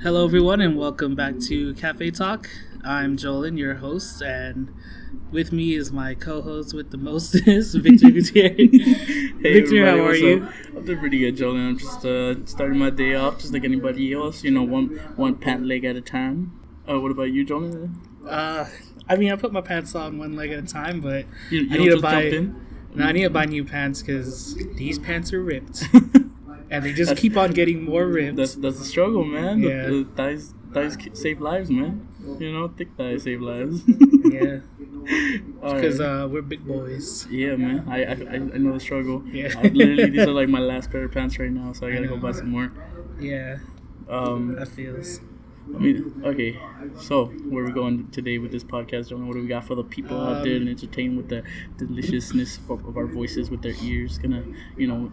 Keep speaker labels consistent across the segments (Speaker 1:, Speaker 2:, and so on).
Speaker 1: Hello, everyone, and welcome back to CafeTalk. I'm Jolin, your host, and with me is my co-host with the mostest, Victor Gutierrez.
Speaker 2: Hey,
Speaker 1: Victor, how are you?
Speaker 2: I'm doing pretty good, Jolin. I'm just starting my day off just like anybody else. One pant leg at a time. What about you, Jolin?
Speaker 1: I put my pants on one leg at a time, but
Speaker 2: You
Speaker 1: I
Speaker 2: don't
Speaker 1: need to
Speaker 2: just
Speaker 1: buy.
Speaker 2: jump in?
Speaker 1: No, I need to buy new pants because these pants are ripped, and they just keep on getting more ripped.
Speaker 2: That's the struggle, man.
Speaker 1: Yeah.
Speaker 2: The thighs save lives, man. Thick thighs save lives.
Speaker 1: Yeah, because
Speaker 2: Alright.
Speaker 1: we're big boys.
Speaker 2: Yeah, man. I know the struggle.
Speaker 1: Yeah.
Speaker 2: These are like my last pair of pants right now, so I gotta go buy some more.
Speaker 1: Yeah,
Speaker 2: Um,
Speaker 1: that feels.
Speaker 2: Okay, so where are we going today with this podcast, Jonah? What do we got for the people out there and entertain with the deliciousness of our voices with their ears? Gonna,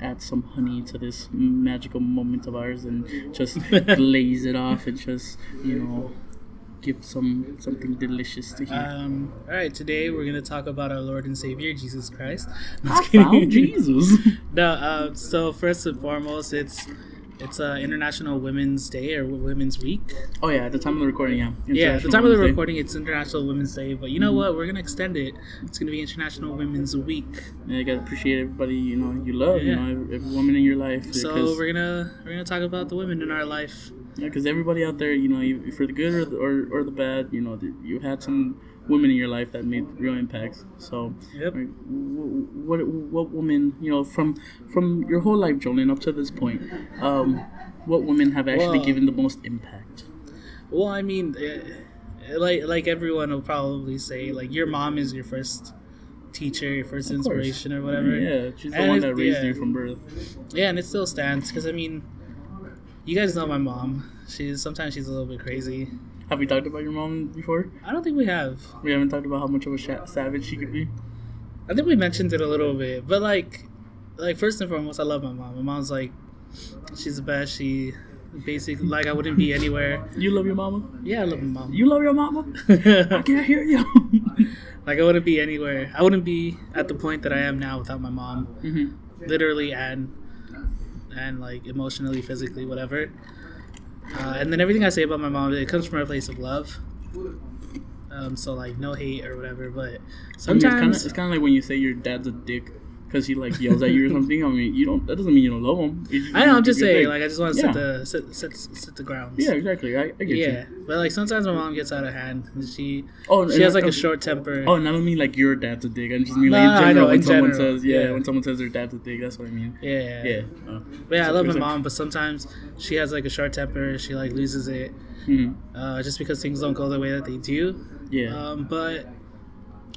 Speaker 2: add some honey to this magical moment of ours and just glaze it off and just, give something delicious to hear.
Speaker 1: All right, today we're gonna talk about our Lord and Savior Jesus Christ.
Speaker 2: I found Jesus.
Speaker 1: No, so first and foremost, it's International Women's Day or Women's Week.
Speaker 2: Oh yeah, at the time of the recording, yeah.
Speaker 1: Yeah, at the time of the
Speaker 2: Women's Day.
Speaker 1: recording, it's International Women's Day. But you know what? We're gonna extend it. It's gonna be International Women's Week.
Speaker 2: Yeah, you gotta appreciate everybody you love.
Speaker 1: Yeah.
Speaker 2: Every woman in your life.
Speaker 1: So we're gonna talk about the women in our life.
Speaker 2: Yeah, because everybody out there, for the good or the bad, you had some women in your life that made real impacts. So,
Speaker 1: Yep.
Speaker 2: like, what woman, from your whole life, Jolene, up to this point, what women have actually given the most impact?
Speaker 1: Well, like everyone will probably say, like your mom is your first teacher, your first inspiration or whatever.
Speaker 2: Yeah, she's the one that raised you from birth.
Speaker 1: Yeah, and it still stands because you guys know my mom. Sometimes she's a little bit crazy.
Speaker 2: Have we talked about your mom before?
Speaker 1: I don't think we have.
Speaker 2: We haven't talked about how much of a savage she could be.
Speaker 1: I think we mentioned it a little bit, but like first and foremost, I love my mom. My mom's like, she's the best. She basically I wouldn't be anywhere.
Speaker 2: You love your mama?
Speaker 1: Yeah, I love my mom.
Speaker 2: You love your mama? I can't hear you.
Speaker 1: I wouldn't be anywhere. I wouldn't be at the point that I am now without my mom.
Speaker 2: Mm-hmm.
Speaker 1: Literally and like emotionally, physically, whatever. And then everything I say about my mom, it comes from a place of love. So like no hate or whatever, but sometimes
Speaker 2: it's kind of like when you say your dad's a dick because he like yells at you or something. That doesn't mean you don't love him.
Speaker 1: I know. I'm just saying, like I just want to set the grounds.
Speaker 2: Yeah, exactly. I get you.
Speaker 1: Yeah, but like sometimes my mom gets out of hand. She
Speaker 2: and
Speaker 1: has like a short temper.
Speaker 2: Oh, and I don't mean like your dad's a dick. I just mean
Speaker 1: No,
Speaker 2: like in general when
Speaker 1: in
Speaker 2: someone
Speaker 1: general,
Speaker 2: says when someone says their dad's a dick. That's what I mean.
Speaker 1: Yeah.
Speaker 2: Yeah.
Speaker 1: But yeah, I love my mom, but sometimes she has like a short temper. She like loses it, just because things don't go the way that they do.
Speaker 2: Yeah.
Speaker 1: But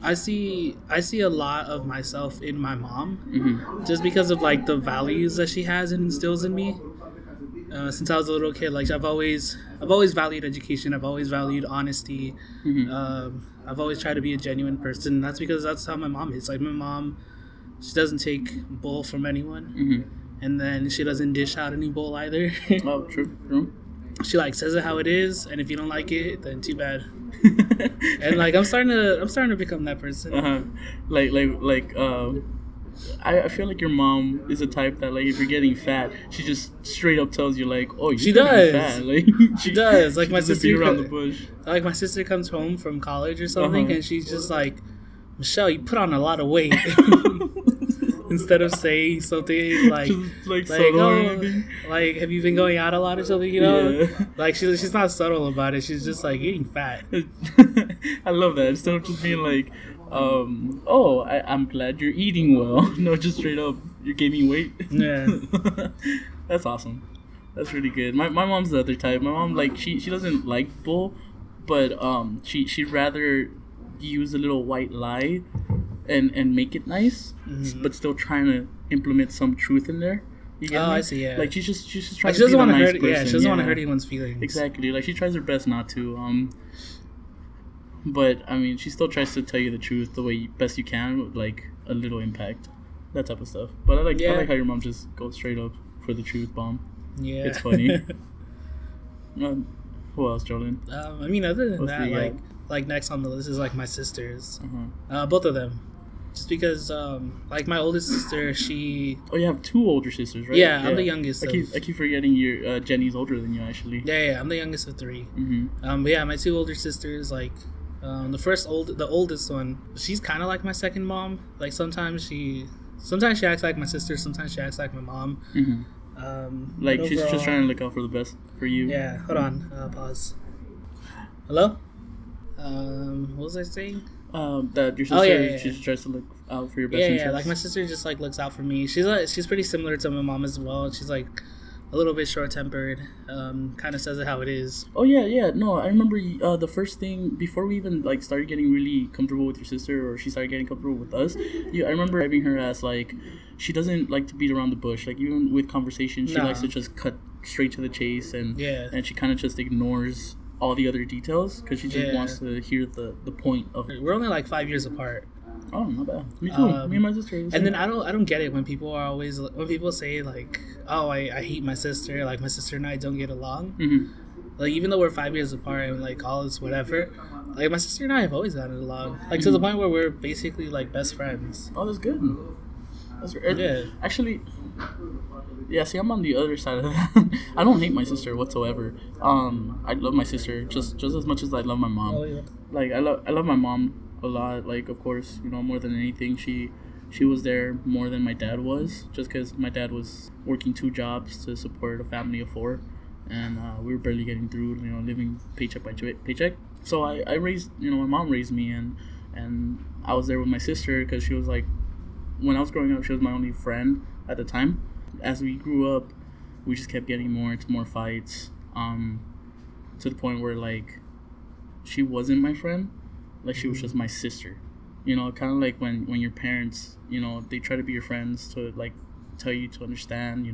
Speaker 1: I see a lot of myself in my mom, just because of like the values that she has and instills in me. Since I was a little kid, like I've always valued education. I've always valued honesty. I've always tried to be a genuine person. That's because that's how my mom is. Like my mom, she doesn't take bull from anyone, and then she doesn't dish out any bull either.
Speaker 2: Oh, true.
Speaker 1: She like says it how it is, and if you don't like it, then too bad. And like I'm starting to become that person.
Speaker 2: I feel like your mom is a type that like if you're getting fat, she just straight up tells you like, oh,
Speaker 1: She
Speaker 2: you're
Speaker 1: does.
Speaker 2: fat. Like
Speaker 1: She does. Like
Speaker 2: she
Speaker 1: my
Speaker 2: doesn't
Speaker 1: sister
Speaker 2: beat around the bush.
Speaker 1: Like my sister comes home from college or something, and she's just like, Michelle, you put on a lot of weight. Instead of saying something like like have you been going out a lot or something,
Speaker 2: Yeah.
Speaker 1: Like she's not subtle about it. She's just like eating fat.
Speaker 2: I love that. Instead of just being like, I'm glad you're eating well. No, just straight up, you're gaining weight.
Speaker 1: Yeah.
Speaker 2: That's awesome. That's really good. My mom's the other type. My mom, like, she doesn't like bull, but she'd rather use a little white lie and make it nice, but still trying to implement some truth in there. You get me?
Speaker 1: I see. Yeah.
Speaker 2: Like she's just trying
Speaker 1: she
Speaker 2: to
Speaker 1: doesn't
Speaker 2: be
Speaker 1: want
Speaker 2: a
Speaker 1: to
Speaker 2: nice
Speaker 1: hurt.
Speaker 2: person.
Speaker 1: Yeah, she doesn't want to hurt anyone's feelings.
Speaker 2: Exactly. Like she tries her best not to. But I mean, she still tries to tell you the truth the way best you can with like a little impact, that type of stuff. But I like how your mom just goes straight up for the truth bomb.
Speaker 1: Yeah,
Speaker 2: it's funny. Who else, Jordan?
Speaker 1: Other than that, like next on the list is like my sisters.
Speaker 2: Uh-huh.
Speaker 1: Both of them. just because like my oldest sister, she
Speaker 2: Oh, you have 2 older sisters, right?
Speaker 1: yeah, I'm the youngest.
Speaker 2: I keep forgetting your Jenny's older than you, actually.
Speaker 1: Yeah, I'm the youngest of 3.
Speaker 2: Mm-hmm.
Speaker 1: But yeah, my 2 older sisters, like the oldest one, she's kind of like my second mom. Like sometimes she acts like my sister, sometimes she acts like my mom.
Speaker 2: Mm-hmm. Like she's just trying to look out for the best for you.
Speaker 1: Yeah, hold on, pause. Hello. What was I saying?
Speaker 2: That your sister, she just tries to look out for your best interests.
Speaker 1: Yeah, like my sister just like looks out for me. She's pretty similar to my mom as well. She's like a little bit short-tempered. Kind of says it how it is.
Speaker 2: Oh yeah. No, I remember the first thing before we even like started getting really comfortable with your sister, or she started getting comfortable with us. I remember having her as like she doesn't like to beat around the bush. Like even with conversation, she likes to just cut straight to the chase, and she kind of just ignores all the other details because she just wants to hear the point of it.
Speaker 1: We're only like 5 years apart.
Speaker 2: Oh, not bad. Me too. Me and my sister.
Speaker 1: And then I don't get it when people say like, oh, I hate my sister. Like my sister and I don't get along.
Speaker 2: Mm-hmm.
Speaker 1: Like even though we're 5 years apart and like all this whatever, like my sister and I have always gotten along. Like to the point where we're basically like best friends.
Speaker 2: Oh, that's good. That's actually. Yeah, see, I'm on the other side of that. I don't hate my sister whatsoever. I love my sister just as much as I love my mom.
Speaker 1: Oh, yeah.
Speaker 2: Like I love my mom a lot. Like of course, more than anything, she was there more than my dad was. Just because my dad was working 2 jobs to support a family of 4, and we were barely getting through. Living paycheck by paycheck. So I raised, my mom raised me, and I was there with my sister because she was like, when I was growing up, she was my only friend at the time. As we grew up, we just kept getting more into more fights, to the point where like she wasn't my friend, like she was just my sister. Kind of like when your parents, they try to be your friends to like tell you to understand,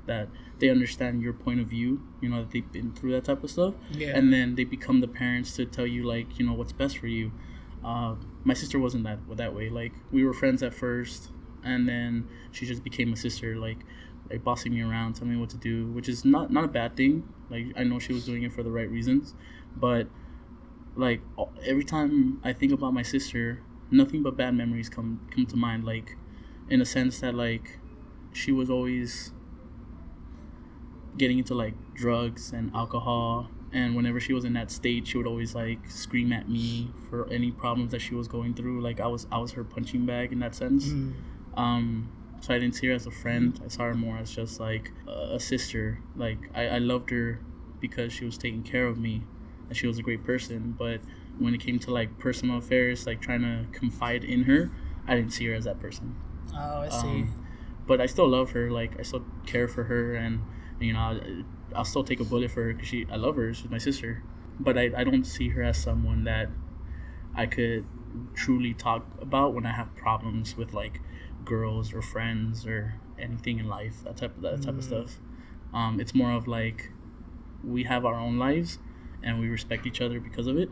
Speaker 2: that they understand your point of view, that they've been through that type of stuff, and then they become the parents to tell you like what's best for you. My sister wasn't that way. Like we were friends at first, and then she just became a sister, like bossing me around, telling me what to do, which is not a bad thing. Like I know she was doing it for the right reasons, but like every time I think about my sister, nothing but bad memories come to mind. Like in a sense that like she was always getting into like drugs and alcohol, and whenever she was in that state, she would always like scream at me for any problems that she was going through. Like I was her punching bag in that sense. So I didn't see her as a friend. I saw her more as just like a sister. Like I loved her because she was taking care of me, and she was a great person. But when it came to like personal affairs, like trying to confide in her, I didn't see her as that person.
Speaker 1: Oh, I see.
Speaker 2: But I still love her. Like I still care for her, and I'll still take a bullet for her because I love her. She's my sister. But I don't see her as someone that I could truly talk about when I have problems with like girls or friends or anything in life, that type of stuff. It's more of like we have our own lives and we respect each other because of it,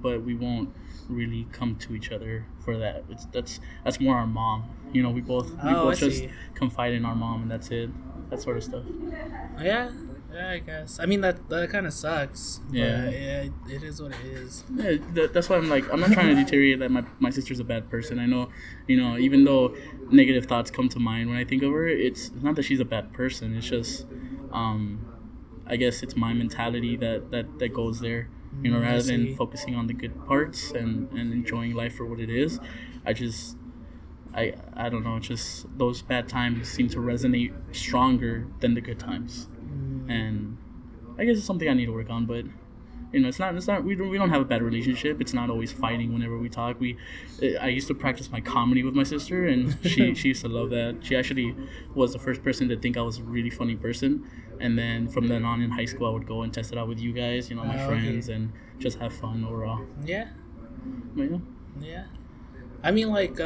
Speaker 2: but we won't really come to each other for that. That's more our mom. We both just confide in our mom, and that's it. That sort of stuff.
Speaker 1: Yeah, I guess. I mean that kind of sucks.
Speaker 2: Yeah.
Speaker 1: But it is what it is.
Speaker 2: Yeah, that's why I'm like, I'm not trying to deteriorate that my sister's a bad person. I know, even though negative thoughts come to mind when I think of her, it's not that she's a bad person. It's just, I guess it's my mentality that goes there. Rather than focusing on the good parts and enjoying life for what it is. I don't know, just those bad times seem to resonate stronger than the good times. And I guess it's something I need to work on, but it's not we don't have a bad relationship. It's not always fighting whenever we talk. I used to practice my comedy with my sister, and she used to love that. She actually was the first person to think I was a really funny person, and then from then on in high school I would go and test it out with you guys, my friends, and just have fun overall.
Speaker 1: Yeah.
Speaker 2: But,
Speaker 1: yeah. I mean like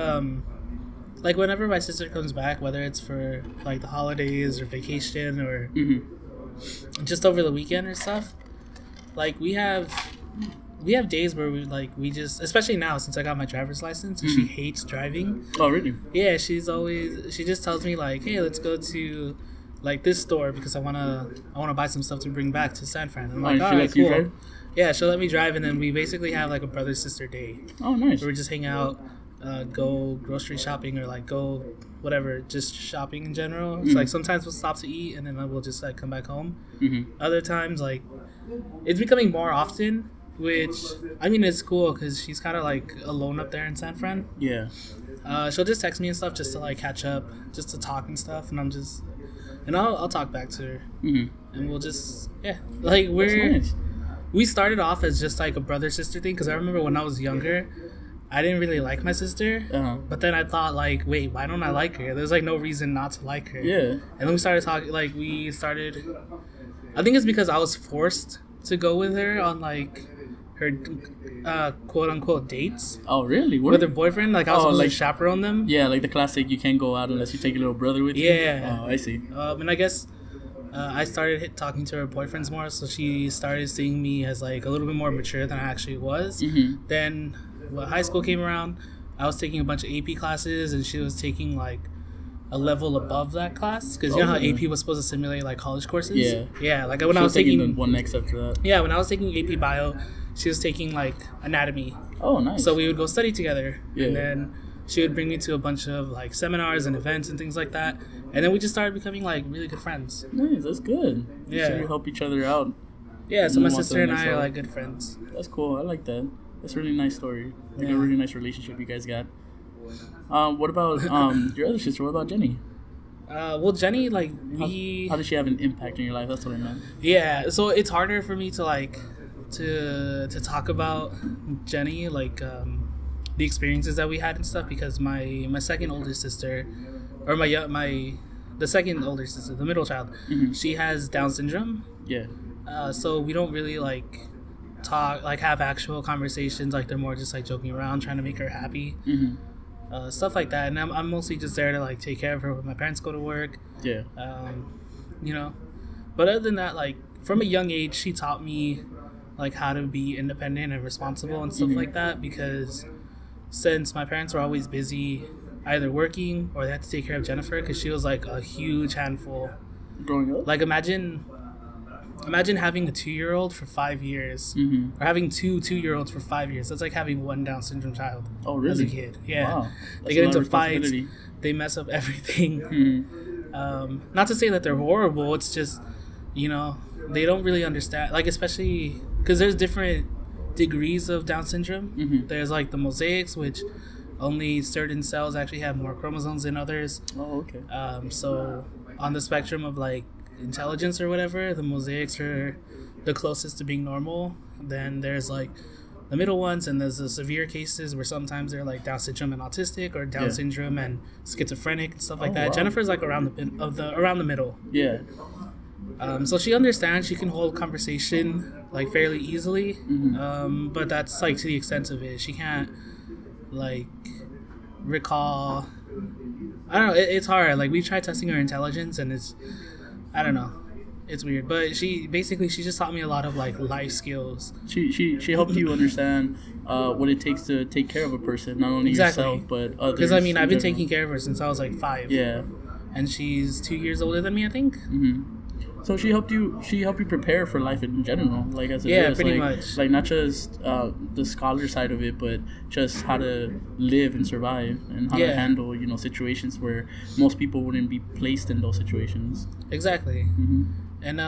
Speaker 1: whenever my sister comes back, whether it's for like the holidays or vacation or just over the weekend or stuff, like we have days where we just, especially now since I got my driver's license, and she hates driving.
Speaker 2: Oh, really?
Speaker 1: Yeah, she just tells me like, hey, let's go to like this store because I wanna buy some stuff to bring back to San Fran. I'm like, all right, cool. Drive? Yeah, she'll let me drive, and then we basically have like a brother-sister day.
Speaker 2: Oh, nice.
Speaker 1: Where we just hang out. go grocery shopping or like go whatever, just shopping in general. It's like sometimes we'll stop to eat and then we'll just like come back home. Other times like it's becoming more often, which I mean it's cool because she's kind of like alone up there in San Fran.
Speaker 2: Yeah.
Speaker 1: She'll just text me and stuff just to like catch up, just to talk and stuff, and I'll talk back to her, and we'll just like we started off as just like a brother sister thing because I remember when I was younger, I didn't really like my sister, but then I thought like, wait, why don't I like her? There's like no reason not to like her.
Speaker 2: Yeah.
Speaker 1: And then we started talking. I think it's because I was forced to go with her on like her quote unquote dates.
Speaker 2: Oh, really?
Speaker 1: With her boyfriend. Like I was supposed to chaperone them.
Speaker 2: Yeah, like the classic, you can't go out unless you take your little brother with you.
Speaker 1: Yeah.
Speaker 2: Oh, I see.
Speaker 1: And I guess I started talking to her boyfriends more, so she started seeing me as like a little bit more mature than I actually was. Then when high school came around, I was taking a bunch of AP classes, and she was taking like a level above that class because you know how AP was supposed to simulate like college courses. Yeah. Like when I was taking
Speaker 2: the one next after that.
Speaker 1: Yeah, when I was taking AP Bio, she was taking like anatomy.
Speaker 2: Oh, nice.
Speaker 1: So we would go study together, and then she would bring me to a bunch of like seminars and events and things like that, and then we just started becoming like really good friends.
Speaker 2: Nice, that's good.
Speaker 1: Yeah,
Speaker 2: so you help each other out.
Speaker 1: Yeah, so my sister and I are like good friends.
Speaker 2: That's cool. I like that. That's a really nice story. Like a really nice relationship you guys got. What about your other sister? What about Jenny?
Speaker 1: Well, Jenny, like
Speaker 2: how does she have an impact in your life? That's what I meant.
Speaker 1: Yeah, so it's harder for me to like to talk about Jenny, like the experiences that we had and stuff, because my second older sister, or the second older sister, the middle child, she has Down syndrome.
Speaker 2: Yeah.
Speaker 1: So we don't really like talk, like have actual conversations. Like they're more just like joking around, trying to make her happy. Stuff like that. And I'm mostly just there to like take care of her when my parents go to work.
Speaker 2: Yeah.
Speaker 1: You know, but other than that, like from a young age, she taught me like how to be independent and responsible and stuff like that, because since my parents were always busy either working or they had to take care of Jennifer because she was like a huge handful
Speaker 2: growing up.
Speaker 1: Like imagine having a 2-year-old for 5 years, or having two 2-year-olds for 5 years. That's like having one Down syndrome child.
Speaker 2: Oh, really?
Speaker 1: As a kid. Yeah.
Speaker 2: Wow.
Speaker 1: They get into fights. They mess up everything. Not to say that they're horrible. It's just, you know, they don't really understand. Like, especially because there's different degrees of Down syndrome. There's like the mosaics, which only certain cells actually have more chromosomes than others.
Speaker 2: Oh, okay.
Speaker 1: So on the spectrum of like intelligence or whatever, the mosaics are the closest to being normal. Then there's like the middle ones, and there's the severe cases where sometimes they're like Down syndrome and autistic, or Down syndrome and schizophrenic and stuff like that. Wow. Jennifer's like around the middle.
Speaker 2: Yeah.
Speaker 1: So she understands. She can hold conversation like fairly easily, but that's like to the extent of it. She can't like recall. I don't know. It's hard. Like we tried testing her intelligence, and I don't know. It's weird, but she just taught me a lot of like life skills.
Speaker 2: She helped you understand what it takes to take care of a person, not only yourself but others.
Speaker 1: Because I mean, I've been taking care of her since I was like 5.
Speaker 2: Yeah,
Speaker 1: and she's 2 years older than me, I think.
Speaker 2: So she helped you prepare for life in general, like as
Speaker 1: pretty much.
Speaker 2: Like not just the scholar side of it, but just how to live and survive, and how to handle situations where most people wouldn't be placed in those situations.
Speaker 1: Exactly. And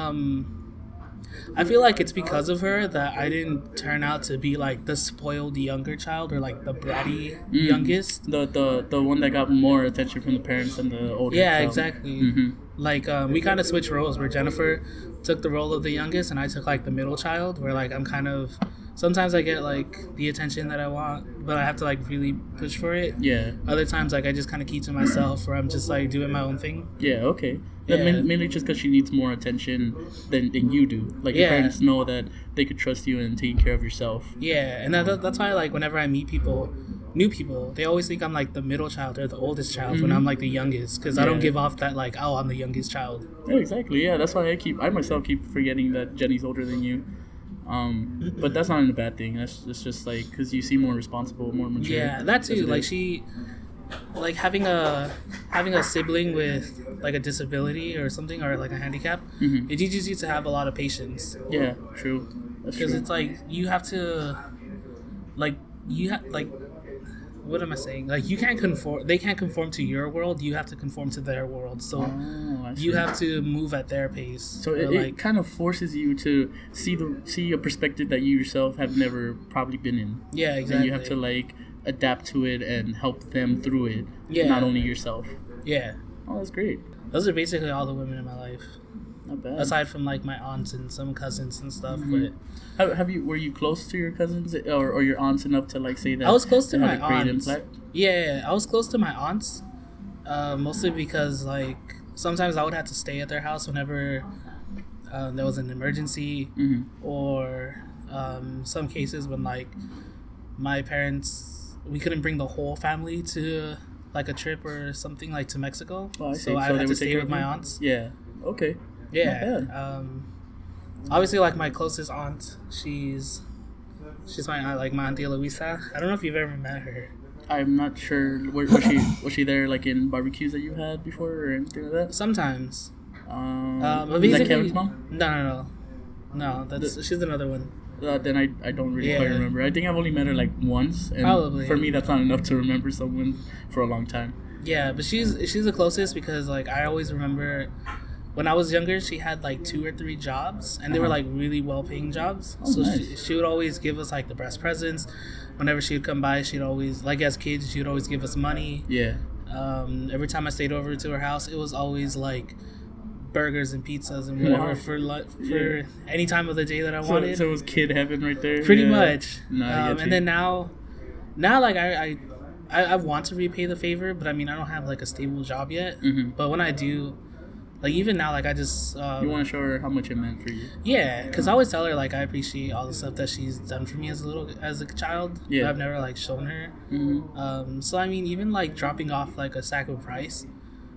Speaker 1: I feel like it's because of her that I didn't turn out to be like the spoiled younger child, or like the bratty youngest.
Speaker 2: The one that got more attention from the parents than the older child.
Speaker 1: Yeah, exactly. Like we kind of switched roles, where Jennifer took the role of the youngest and I took like the middle child, where like I'm kind of, sometimes I get like the attention that I want, but I have to like really push for it. Yeah. Other times like I just kind of keep to myself, or I'm just like doing my own thing.
Speaker 2: Yeah, okay. Yeah. Mainly just because she needs more attention than you do. Like your parents know that they could trust you in taking care of yourself.
Speaker 1: Yeah, and that's why like whenever I meet new people, they always think I'm like the middle child or the oldest child when I'm like the youngest, because I don't give off that like, oh, I'm the youngest child.
Speaker 2: Yeah, exactly. Yeah, that's why I myself keep forgetting that Jenny's older than you. But that's not a bad thing. It's just like because you seem more responsible, more mature.
Speaker 1: Yeah, that too. Like she, like having a sibling with like a disability or something, or like a handicap, it teaches you to have a lot of patience.
Speaker 2: Yeah, true.
Speaker 1: Because it's like you have to, like what am I saying? Like you can't conform. They can't conform to your world. You have to conform to their world. So you have to move at their pace.
Speaker 2: So it kind of forces you to see a perspective that you yourself have never probably been in.
Speaker 1: Yeah, exactly.
Speaker 2: And you have to like adapt to it and help them through it.
Speaker 1: Yeah.
Speaker 2: Not only yourself.
Speaker 1: Yeah.
Speaker 2: Oh, that's great.
Speaker 1: Those are basically all the women in my life.
Speaker 2: Not bad.
Speaker 1: Aside from like my aunts and some cousins and stuff,
Speaker 2: but were you close to your cousins or your aunts enough to like say that?
Speaker 1: I was close to my
Speaker 2: had a great
Speaker 1: aunts.
Speaker 2: impact?
Speaker 1: Yeah, I was close to my aunts, mostly because like sometimes I would have to stay at their house whenever there was an emergency, or some cases when like my parents, we couldn't bring the whole family to like a trip or something like to Mexico, so I had to stay with my aunts.
Speaker 2: Yeah. Okay.
Speaker 1: Yeah. Obviously, like my closest aunt, she's my aunt, like my Auntie Luisa. I don't know if you've ever met her.
Speaker 2: I'm not sure. Was she there like in barbecues that you had before or anything like that?
Speaker 1: Sometimes. But
Speaker 2: is that Kevin's mom?
Speaker 1: No. She's another one.
Speaker 2: Then I don't really quite remember. I think I've only met her like once, and
Speaker 1: probably.
Speaker 2: For me that's not enough to remember someone for a long time.
Speaker 1: Yeah, but she's the closest because like I always remember. When I was younger, she had like 2 or 3 jobs, and they were like really well-paying jobs.
Speaker 2: Oh,
Speaker 1: so
Speaker 2: nice.
Speaker 1: she would always give us like the best presents. Whenever she would come by, she'd always, like as kids, she would always give us money.
Speaker 2: Yeah.
Speaker 1: Every time I stayed over to her house, it was always like burgers and pizzas and whatever for any time of the day that I wanted.
Speaker 2: So it was kid heaven right there.
Speaker 1: Pretty much.
Speaker 2: No,
Speaker 1: and then now like I want to repay the favor, but I mean I don't have like a stable job yet. But when I do. Like, even now, like, I just...
Speaker 2: you want to show her how much it meant for you.
Speaker 1: Yeah, because I always tell her, like, I appreciate all the stuff that she's done for me as a child.
Speaker 2: Yeah.
Speaker 1: But I've never, like, shown her. So, I mean, even, like, dropping off, like, a sack of rice,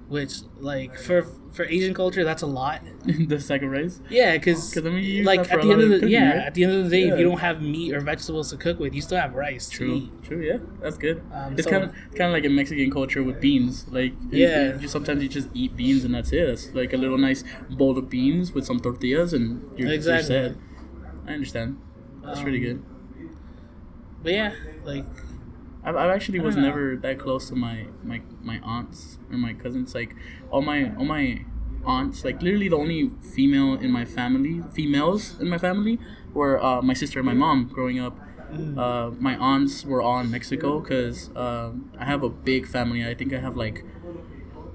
Speaker 1: which, like, for Asian culture, that's a lot.
Speaker 2: The sack of rice?
Speaker 1: Yeah, because,
Speaker 2: I mean, you use
Speaker 1: like,
Speaker 2: that for
Speaker 1: at the end of the...
Speaker 2: cooking,
Speaker 1: yeah,
Speaker 2: right?
Speaker 1: at the end of the day, if you don't have meat or vegetables to cook with, you still have rice to eat.
Speaker 2: True, yeah. That's good. It's
Speaker 1: so-
Speaker 2: kind of like a Mexican culture with beans. Like, sometimes you just eat beans and that's it. It's like a little nice bowl of beans with some tortillas and you're set. I understand. That's really good.
Speaker 1: But yeah, like...
Speaker 2: I actually was never that close to my aunts or my cousins. Like all my aunts, like literally the only females in my family were my sister and my mom growing up. My aunts were all in Mexico because I have a big family. I think I have like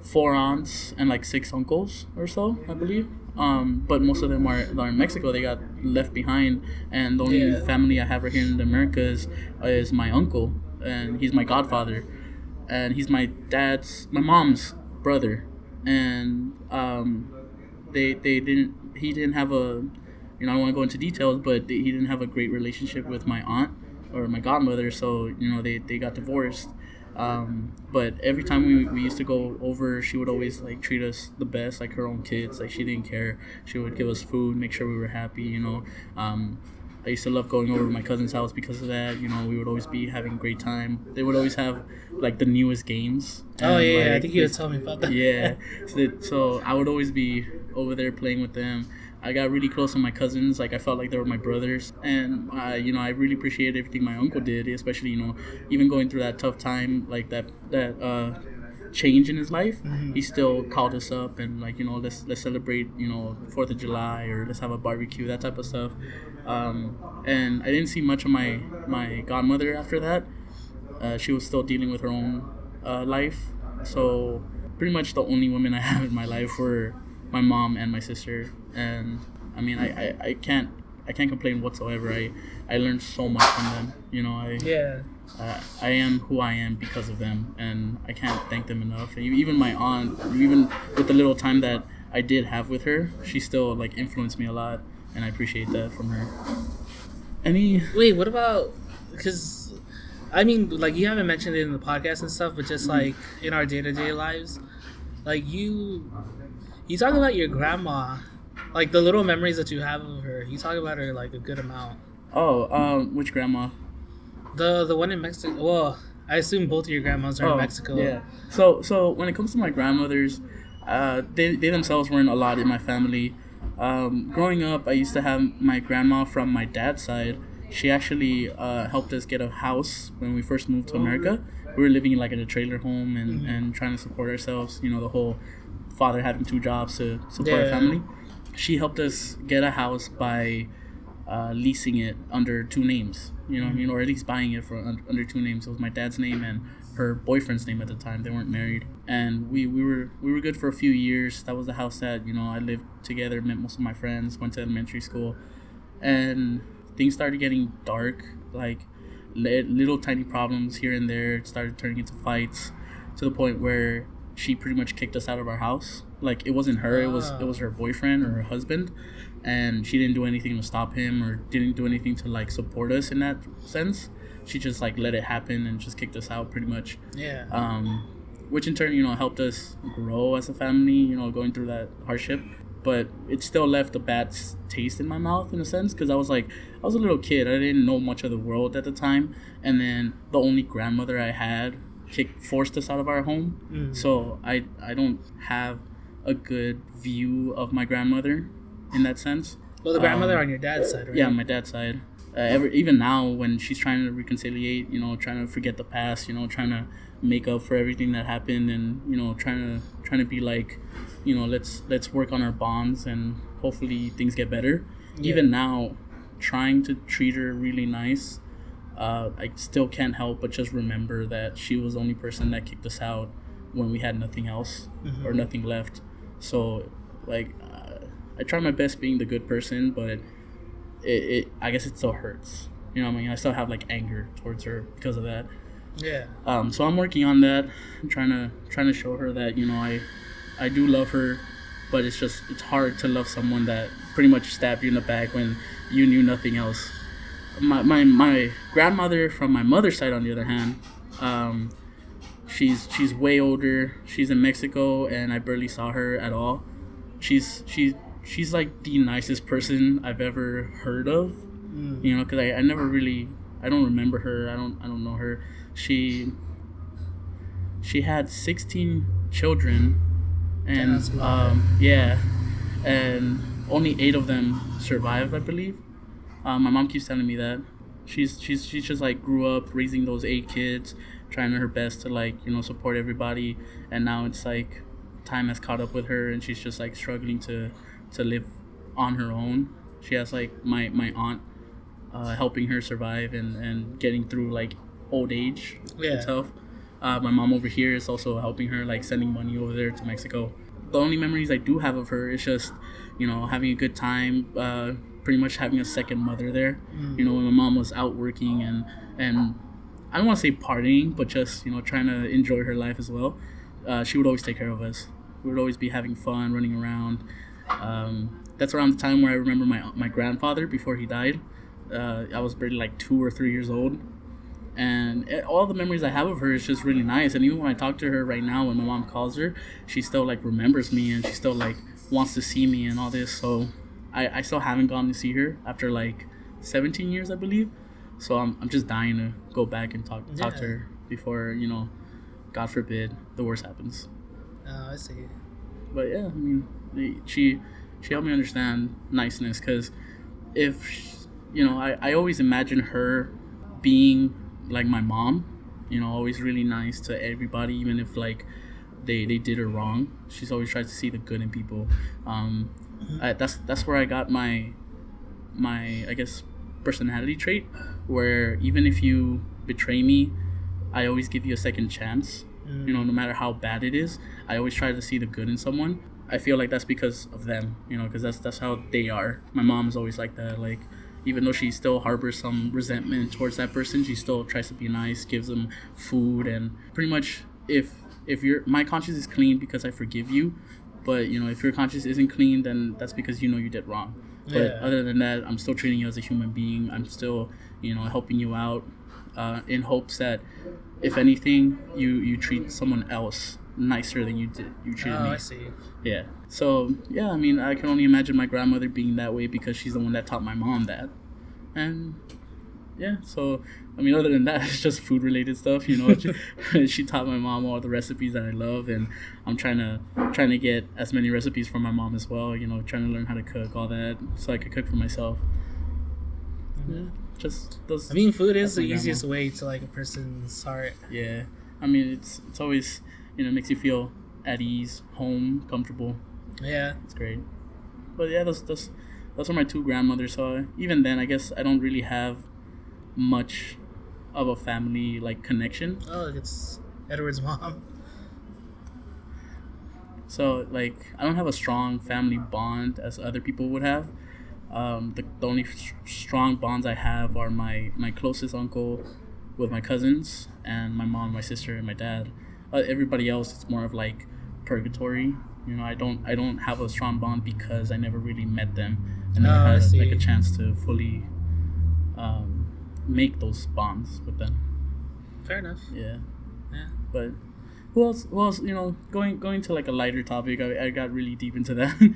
Speaker 2: 4 aunts and like 6 uncles or so, I believe. But most of them are in Mexico. They got left behind, and the only family I have right here in the Americas is my uncle. And he's my godfather, and he's my mom's brother, and he didn't have a, I don't want to go into details, but he didn't have a great relationship with my aunt or my godmother, so they got divorced. But every time we used to go over, she would always like treat us the best, like her own kids. Like she didn't care. She would give us food, make sure we were happy. I used to love going over to my cousin's house because of that. We would always be having a great time. They would always have like the newest games.
Speaker 1: Oh yeah,
Speaker 2: like,
Speaker 1: I think you would tell me about that.
Speaker 2: Yeah, so I would always be over there playing with them. I got really close to my cousins. Like I felt like they were my brothers, and I really appreciated everything my uncle did, especially even going through that tough time, like that change in his life. He still called us up and like let's celebrate 4th of July, or let's have a barbecue, that type of stuff. And I didn't see much of my godmother after that. She was still dealing with her own life, so pretty much the only women I have in my life were my mom and my sister. And I mean I can't complain whatsoever. I learned so much from them. I am who I am because of them, and I can't thank them enough. And even my aunt, even with the little time that I did have with her, she still like influenced me a lot, and I appreciate that from her.
Speaker 1: Wait, what about, because I mean, like, you haven't mentioned it in the podcast and stuff, but just like in our day-to-day lives, like you talk about your grandma, like the little memories that you have of her. You talk about her like a good amount.
Speaker 2: Which grandma?
Speaker 1: The one in Mexico. Well, I assume both of your grandmas are in Mexico.
Speaker 2: Yeah. So when it comes to my grandmothers, they themselves weren't a lot in my family. Growing up, I used to have my grandma from my dad's side. She actually helped us get a house when we first moved to America. We were living like in a trailer home and trying to support ourselves. You know, the whole father having 2 jobs to support our family. She helped us get a house by leasing it under 2 names. You know what I mean? Or at least buying it for under 2 names. It was my dad's name and her boyfriend's name at the time. They weren't married. And we were good for a few years. That was the house that, you know, I lived together, met most of my friends, went to elementary school. And things started getting dark, like little tiny problems here and there. It started turning into fights to the point where she pretty much kicked us out of our house. Like, it wasn't her, it was her boyfriend or her husband, and she didn't do anything to stop him or didn't do anything to like support us in that sense. She just like let it happen and just kicked us out pretty much. Which in turn, you know, helped us grow as a family, you know, going through that hardship. But it still left a bad taste in my mouth in a sense, because I was a little kid. I didn't know much of the world at the time, and then the only grandmother I had forced us out of our home. So I don't have a good view of my grandmother in that sense.
Speaker 1: Well, the grandmother on your dad's side, right?
Speaker 2: Yeah, on my dad's side. Even now, when she's trying to reconciliate, you know, trying to forget the past, you know, trying to make up for everything that happened, and, you know, trying to be like, you know, let's work on our bonds and hopefully things get better. Even now, trying to treat her really nice, I still can't help but just remember that she was the only person that kicked us out when we had nothing else or nothing left. So, like, I try my best being the good person, but I guess it still hurts. You know what I mean? I still have like anger towards her because of that. So I'm working on that. I'm trying to show her that, you know, I do love her, but it's hard to love someone that pretty much stabbed you in the back when you knew nothing else. My grandmother from my mother's side, on the other hand, she's way older. She's in Mexico, and I barely saw her at all. She's like the nicest person I've ever heard of. You know, because I never really, I don't remember her. I don't know her. She had 16 children, and and only 8 of them survived, I believe. My mom keeps telling me that she's just like grew up raising those 8 kids, trying her best to, like, you know, support everybody, and now it's like time has caught up with her, and she's just like struggling to live on her own. She has like my aunt helping her survive and getting through like old age itself. My mom over here is also helping her, like sending money over there to Mexico. The only memories I do have of her is just, you know, having a good time, pretty much having a second mother there. You know, when my mom was out working and I don't want to say partying, but just, you know, trying to enjoy her life as well. She would always take care of us. We would always be having fun, running around. That's around the time where I remember my grandfather before he died. I was barely like 2 or 3 years old, and all the memories I have of her is just really nice. And even when I talk to her right now, when my mom calls her, she still like remembers me, and she still like wants to see me and all this. So I still haven't gone to see her after like 17 years, I believe. So I'm just dying to go back and talk to her before, you know, God forbid, the worst happens.
Speaker 1: Oh, I see.
Speaker 2: But yeah, I mean, she helped me understand niceness, because if, you know, I always imagine her being like my mom, you know, always really nice to everybody, even if like they did her wrong. She's always tried to see the good in people. That's where I got my I guess personality trait, where even if you betray me, I always give you a second chance. You know, no matter how bad it is, I always try to see the good in someone. I feel like that's because of them, you know, because that's how they are. My mom is always like that. Like, even though she still harbors some resentment towards that person, she still tries to be nice, gives them food, and pretty much if my conscience is clean because I forgive you, but, you know, if your conscience isn't clean, then that's because you know you did wrong. But other than that, I'm still treating you as a human being. I'm still, you know, helping you out, in hopes that if anything, you treat someone else nicer than you treated me.
Speaker 1: I see.
Speaker 2: Yeah. So yeah, I mean, I can only imagine my grandmother being that way because she's the one that taught my mom that. And yeah, so I mean, other than that, it's just food related stuff, you know. She taught my mom all the recipes that I love, and I'm trying to get as many recipes from my mom as well, you know, trying to learn how to cook all that so I could cook for myself. Yeah. Just those.
Speaker 1: I mean, food is
Speaker 2: that's
Speaker 1: the
Speaker 2: my
Speaker 1: easiest
Speaker 2: grandma.
Speaker 1: way to like a person's heart.
Speaker 2: Yeah. I mean, it's always, makes you feel at ease, home, comfortable.
Speaker 1: Yeah.
Speaker 2: It's great. But yeah, those are my two grandmothers. So even then, I guess I don't really have much of a family like connection.
Speaker 1: Oh, look, it's Edward's mom.
Speaker 2: So like I don't have a strong family bond as other people would have. The only strong bonds I have are my closest uncle with my cousins and my mom, my sister, and my dad. Everybody else, it's more of like purgatory. I don't have a strong bond because I never really met them. I never had like a chance to fully make those bonds with them.
Speaker 1: Fair enough.
Speaker 2: Yeah.
Speaker 1: Yeah.
Speaker 2: But who else? Going to like a lighter topic. I got really deep into that.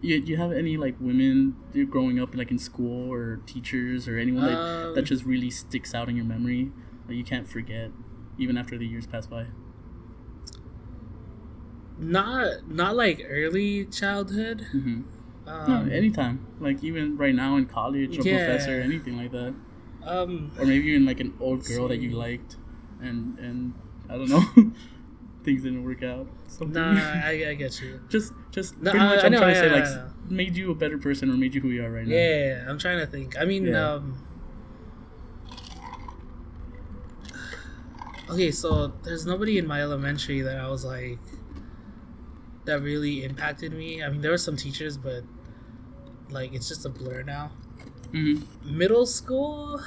Speaker 2: You have any like women growing up like in school or teachers or anyone that just really sticks out in your memory that you can't forget even after the years pass by?
Speaker 1: Not like early childhood.
Speaker 2: Mm-hmm. No, anytime. Like even right now in college or professor, anything like that. Or maybe even like an old girl that you liked, and I don't know, things didn't work out. Something.
Speaker 1: Nah, I get you.
Speaker 2: Just pretty much. I'm trying to say like made you a better person or made you who you are right now.
Speaker 1: Yeah, I'm trying to think. I mean, okay, so there's nobody in my elementary that I was like that really impacted me. I mean, there were some teachers, but like it's just a blur now. Mm-hmm. Middle school,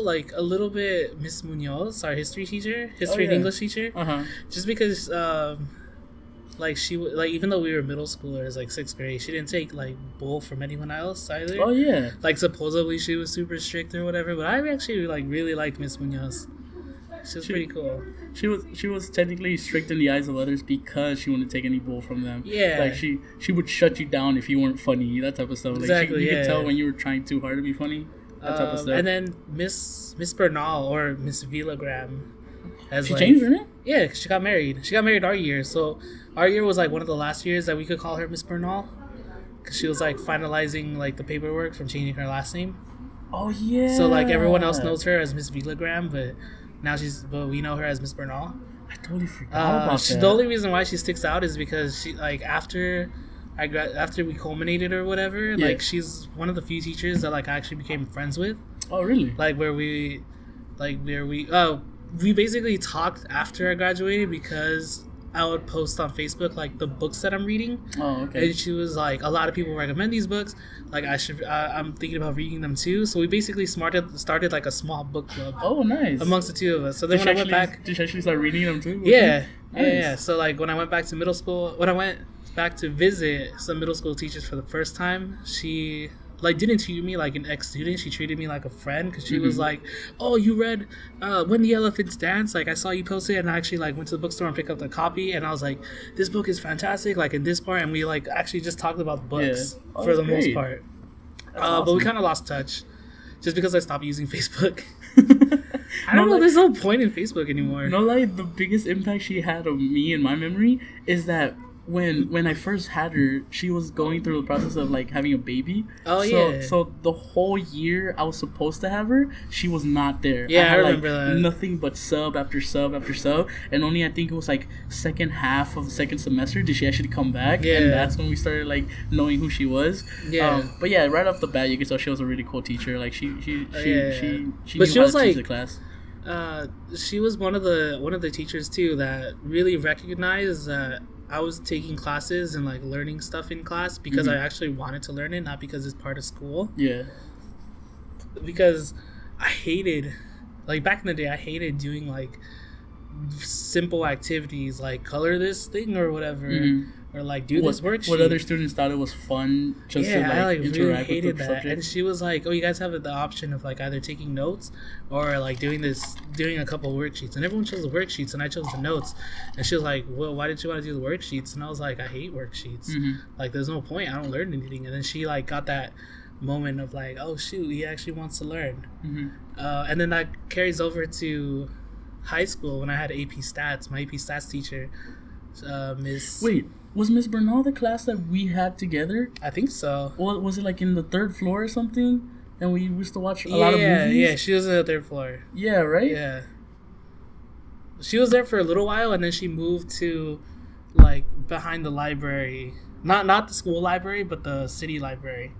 Speaker 1: like a little bit. Miss Munoz, our history teacher, and English teacher. Just because, like she like even though we were middle schoolers, like 6th grade, she didn't take like bull from anyone else either.
Speaker 2: Oh yeah.
Speaker 1: Like supposedly she was super strict or whatever, but I actually like really liked Miss Munoz. She was pretty cool.
Speaker 2: She was technically strict in the eyes of others because she wouldn't take any bull from them.
Speaker 1: Yeah.
Speaker 2: Like she would shut you down if you weren't funny, that type of stuff. Like
Speaker 1: exactly.
Speaker 2: You could tell when you were trying too hard to be funny. That type of stuff.
Speaker 1: And then Miss Bernal or Miss Villagram.
Speaker 2: She changed her name?
Speaker 1: Yeah, she got married. She got married our year. So our year was like one of the last years that we could call her Miss Bernal. Because she was like finalizing like the paperwork from changing her last name.
Speaker 2: Oh yeah.
Speaker 1: So like everyone else knows her as Miss Villagram, but we know her as Miss Bernal.
Speaker 2: I totally forgot about that.
Speaker 1: The only reason why she sticks out is because she like after we culminated or whatever, like she's one of the few teachers that like I actually became friends with.
Speaker 2: Oh really?
Speaker 1: Like we basically talked after I graduated because I would post on Facebook like the books that I'm reading.
Speaker 2: Oh, okay.
Speaker 1: And she was like, a lot of people recommend these books. Like I'm thinking about reading them too. So we basically started like a small book club.
Speaker 2: Oh, nice.
Speaker 1: Amongst the two of us. So then
Speaker 2: did you actually start reading them too?
Speaker 1: Yeah.
Speaker 2: Nice.
Speaker 1: Yeah. So like when I went back to middle school, when I went back to visit some middle school teachers for the first time, she like didn't treat me like an ex-student. She treated me like a friend because she was like, "Oh, you read When the Elephants Dance? Like I saw you post it, and I actually like went to the bookstore and picked up the copy, and I was like, this book is fantastic. Like in this part, and we like actually just talked about books for the most part. Awesome. But we kind of lost touch just because I stopped using Facebook. I don't know. There's no point in Facebook anymore.
Speaker 2: No, like the biggest impact she had on me in my memory is that when I first had her, she was going through the process of like having a baby.
Speaker 1: Oh
Speaker 2: So the whole year I was supposed to have her, she was not there.
Speaker 1: Yeah, I remember
Speaker 2: like,
Speaker 1: that.
Speaker 2: Nothing but sub after sub after sub, and only I think it was like second half of the second semester did she actually come back.
Speaker 1: Yeah.
Speaker 2: And that's when we started like knowing who she was.
Speaker 1: Yeah.
Speaker 2: But yeah, right off the bat you could tell she was a really cool teacher. Like she knew
Speaker 1: But
Speaker 2: how
Speaker 1: she was
Speaker 2: to
Speaker 1: like
Speaker 2: teach the class.
Speaker 1: She was one of the teachers too that really recognized that I was taking classes and like learning stuff in class because I actually wanted to learn it, not because it's part of school.
Speaker 2: Yeah.
Speaker 1: Because I hated, like back in the day, I hated doing like simple activities like color this thing or whatever, or like do this worksheet.
Speaker 2: What other students thought it was fun just to like
Speaker 1: I like
Speaker 2: interact
Speaker 1: really hated
Speaker 2: with the
Speaker 1: that.
Speaker 2: subject.
Speaker 1: And she was like, "Oh, you guys have the option of like either taking notes or like doing a couple worksheets." And everyone chose the worksheets, and I chose the notes. And she was like, "Well, why did you want to do the worksheets?" And I was like, "I hate worksheets. Like, there's no point. I don't learn anything." And then she like got that moment of like, "Oh shoot, he actually wants to learn." And then that carries over to high school when I had AP Stats. My AP Stats teacher, Miss.
Speaker 2: Wait, Was Miss Bernal the class that we had together?
Speaker 1: I think so.
Speaker 2: Well, was it like in the third floor or something? And we used to watch a lot of movies?
Speaker 1: Yeah, she was on the third floor.
Speaker 2: Yeah, right?
Speaker 1: Yeah. She was there for a little while, and then she moved to, like, behind the library. Not the school library, but the city library.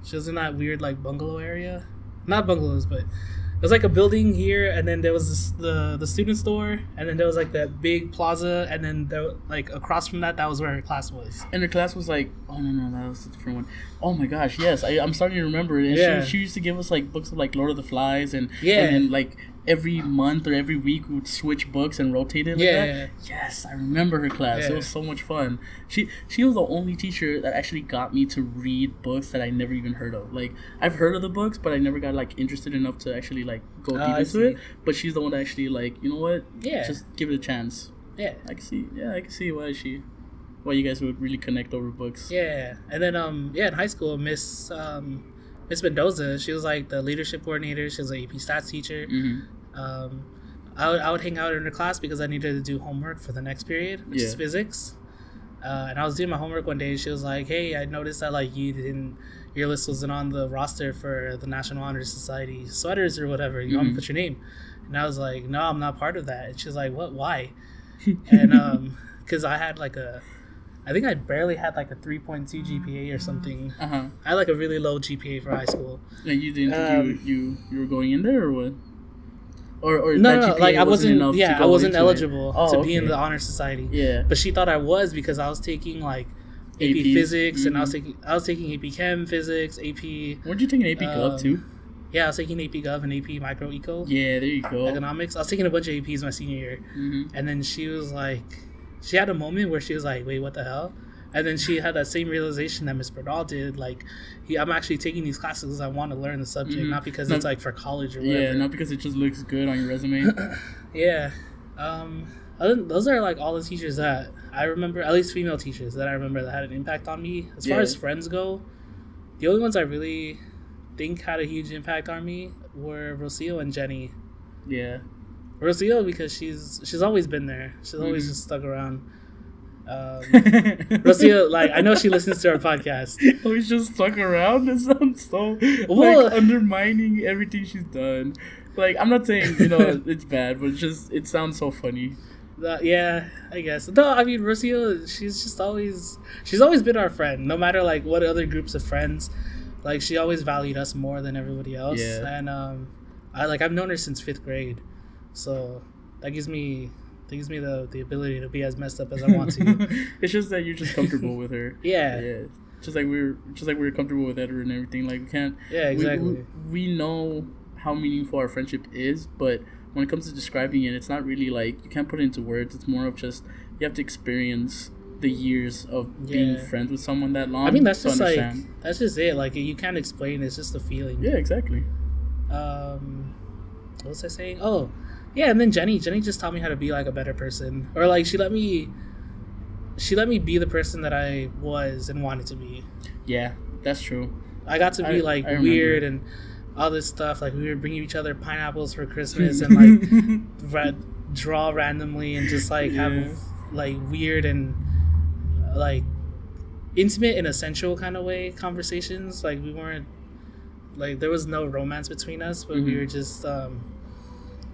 Speaker 1: She was in that weird, like, bungalow area. Not bungalows, but it was like a building here, and then there was the student store, and then there was like that big plaza, and then there, like across from that was where her class was.
Speaker 2: And her class was like, oh no, that was a different one. Oh my gosh, yes, I'm starting to remember it. And
Speaker 1: Yeah.
Speaker 2: she used to give us like books of like Lord of the Flies, and
Speaker 1: Yeah.
Speaker 2: and then like every month or every week we would switch books and rotate it. Like
Speaker 1: Yeah.
Speaker 2: that. Yes, I remember her class.
Speaker 1: Yeah.
Speaker 2: It was so much fun. She was the only teacher that actually got me to read books that I never even heard of. Like I've heard of the books, but I never got like interested enough to actually like go deep
Speaker 1: I
Speaker 2: into
Speaker 1: see.
Speaker 2: it. But she's the one that actually like, you know what?
Speaker 1: Yeah.
Speaker 2: Just give it a chance.
Speaker 1: Yeah.
Speaker 2: I can see why you guys would really connect over books.
Speaker 1: Yeah. And then in high school, Miss Mendoza, she was like the leadership coordinator. She was an AP stats teacher.
Speaker 2: Mm-hmm.
Speaker 1: I would hang out in her class because I needed to do homework for the next period, which is physics. And I was doing my homework one day, and she was like, "Hey, I noticed that like your list wasn't on the roster for the National Honor Society sweaters or whatever. You want me to put your name?" And I was like, "No, I'm not part of that." And she was like, "What? Why?" And because I had I think I barely had like a 3.2 GPA or something. I had like a really low GPA for high school.
Speaker 2: And you didn't think you were going in there or what? Or
Speaker 1: no,
Speaker 2: that GPA
Speaker 1: like I wasn't.
Speaker 2: enough
Speaker 1: Yeah,
Speaker 2: to go
Speaker 1: I wasn't
Speaker 2: into
Speaker 1: eligible
Speaker 2: it.
Speaker 1: to be in the honor society.
Speaker 2: Yeah.
Speaker 1: But she thought I was because I was taking like AP physics and I was taking AP Chem physics, AP.
Speaker 2: Weren't you taking AP Gov too?
Speaker 1: Yeah, I was taking AP Gov and AP Micro Eco.
Speaker 2: Yeah, there you go.
Speaker 1: Economics. I was taking a bunch of APs my senior year, and then she was like, she had a moment where she was like, "Wait, what the hell?" And then she had that same realization that Miss Bernal did. Like, I'm actually taking these classes because I want to learn the subject, not because it's like for college or whatever.
Speaker 2: Yeah, not because it just looks good on your resume.
Speaker 1: Yeah. Those are like all the teachers that I remember, at least female teachers that I remember that had an impact on me. As far as friends go, the only ones I really think had a huge impact on me were Rocio and Jenny.
Speaker 2: Yeah.
Speaker 1: Rocio because she's always been there. She's always just stuck around. Rocio, like I know she listens to our podcast.
Speaker 2: Always just stuck around. It sounds so like undermining everything she's done. Like I'm not saying it's bad, but it sounds so funny.
Speaker 1: Yeah, I guess. No, I mean Rocio, she's always been our friend. No matter like what other groups of friends, like she always valued us more than everybody else.
Speaker 2: Yeah.
Speaker 1: And I've known her since 5th grade, so that gives me the ability to be as messed up as I want to.
Speaker 2: It's just that you're just comfortable with her.
Speaker 1: Yeah.
Speaker 2: Just like we're comfortable with Edward and everything. Like we can't.
Speaker 1: Yeah, exactly.
Speaker 2: We know how meaningful our friendship is, but when it comes to describing it, it's not really like you can't put it into words. It's more of just you have to experience the years of being friends with someone that long.
Speaker 1: I mean, that's just
Speaker 2: understand.
Speaker 1: like that's just it. Like you can't explain. It's just a feeling.
Speaker 2: Yeah, exactly.
Speaker 1: What was I saying? Oh, yeah. And then Jenny just taught me how to be like a better person, or like she let me be the person that I was and wanted to be.
Speaker 2: Yeah, that's true.
Speaker 1: I got to be I weird and all this stuff. Like we were bringing each other pineapples for Christmas and like draw randomly and just like have like weird and like intimate in a sensual kind of way conversations. Like we weren't like there was no romance between us, but we were just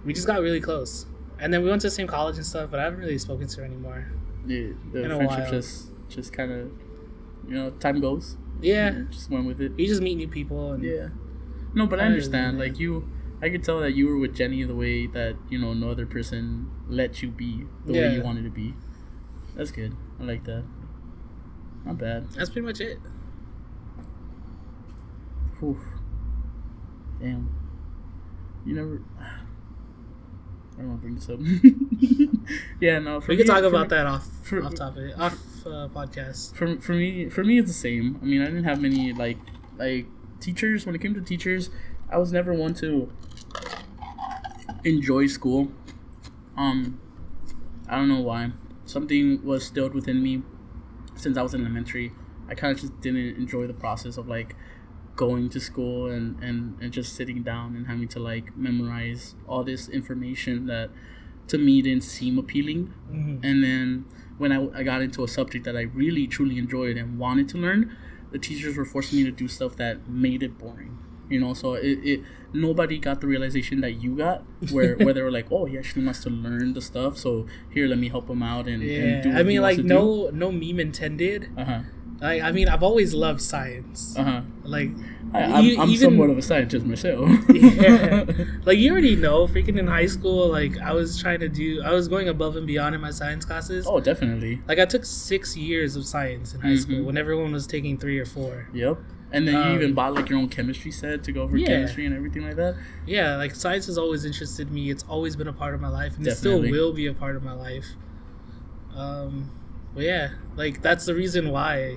Speaker 1: we just got really close. And then we went to the same college and stuff, but I haven't really spoken to her anymore.
Speaker 2: Yeah, the friendship just kind of time goes.
Speaker 1: Yeah,
Speaker 2: just went with it.
Speaker 1: You just meet new people and
Speaker 2: no, but I understand. Like I could tell that you were with Jenny the way that no other person let you be the way you wanted to be. That's good. I like that. Not bad.
Speaker 1: That's pretty much it.
Speaker 2: Whew. Damn. You never. I don't want to bring this up. Yeah, no.
Speaker 1: We could talk about that off topic, off podcast.
Speaker 2: For me, it's the same. I mean, I didn't have many like teachers. When it came to teachers, I was never one to enjoy school. I don't know why. Something was stilled within me since I was in elementary. I kind of just didn't enjoy the process of like going to school and just sitting down and having to like memorize all this information that to me didn't seem appealing.
Speaker 1: Mm-hmm.
Speaker 2: And then when I got into a subject that I really truly enjoyed and wanted to learn, the teachers were forcing me to do stuff that made it boring. You know, so it nobody got the realization that you got, where they were like, oh, he actually wants to learn the stuff, so here, let me help him out and do what
Speaker 1: I mean,
Speaker 2: he wants
Speaker 1: like,
Speaker 2: to
Speaker 1: no meme intended.
Speaker 2: Uh-huh.
Speaker 1: Like, I mean, I've always loved science.
Speaker 2: Uh-huh.
Speaker 1: Like,
Speaker 2: I'm
Speaker 1: even,
Speaker 2: somewhat of a scientist myself.
Speaker 1: Yeah. Like, you already know, freaking in high school, like, I was going above and beyond in my science classes.
Speaker 2: Oh, definitely.
Speaker 1: Like, I took 6 years of science in high school when everyone was taking 3 or 4.
Speaker 2: Yep. And then you even bought, like, your own chemistry set to go over chemistry and everything like that.
Speaker 1: Yeah, like, science has always interested me. It's always been a part of my life, and
Speaker 2: Definitely.
Speaker 1: it still will be a part of my life. But yeah, like, that's the reason why,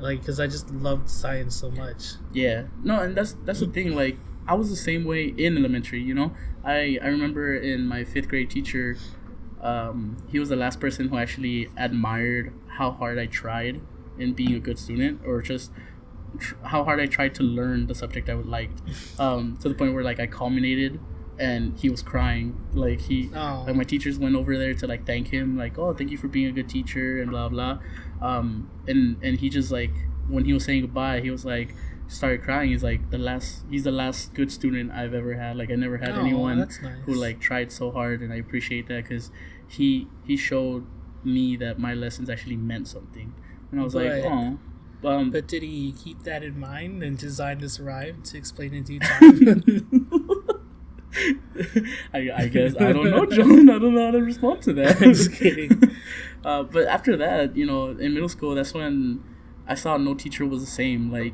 Speaker 1: like, because I just loved science so much.
Speaker 2: Yeah. No, and that's the thing, like, I was the same way in elementary, you know? I remember in my 5th grade teacher, he was the last person who actually admired how hard I tried in being a good student, or just how hard I tried to learn the subject I would like, to the point where, like, I culminated and he was crying. Like, like, my teachers went over there to, like, thank him, like, oh, thank you for being a good teacher and blah blah. And he just, like, when he was saying goodbye, he was like, started crying. He's like, he's the last good student I've ever had. Like, I never had anyone
Speaker 1: nice.
Speaker 2: who, like, tried so hard, and I appreciate that, because he showed me that my lessons actually meant something. And I was like, oh.
Speaker 1: But did he keep that in mind and design this rhyme to explain in due time?
Speaker 2: I guess. I don't know, John. I don't know how to respond to that.
Speaker 1: I'm just kidding.
Speaker 2: But after that, you know, in middle school, that's when I saw no teacher was the same. Like,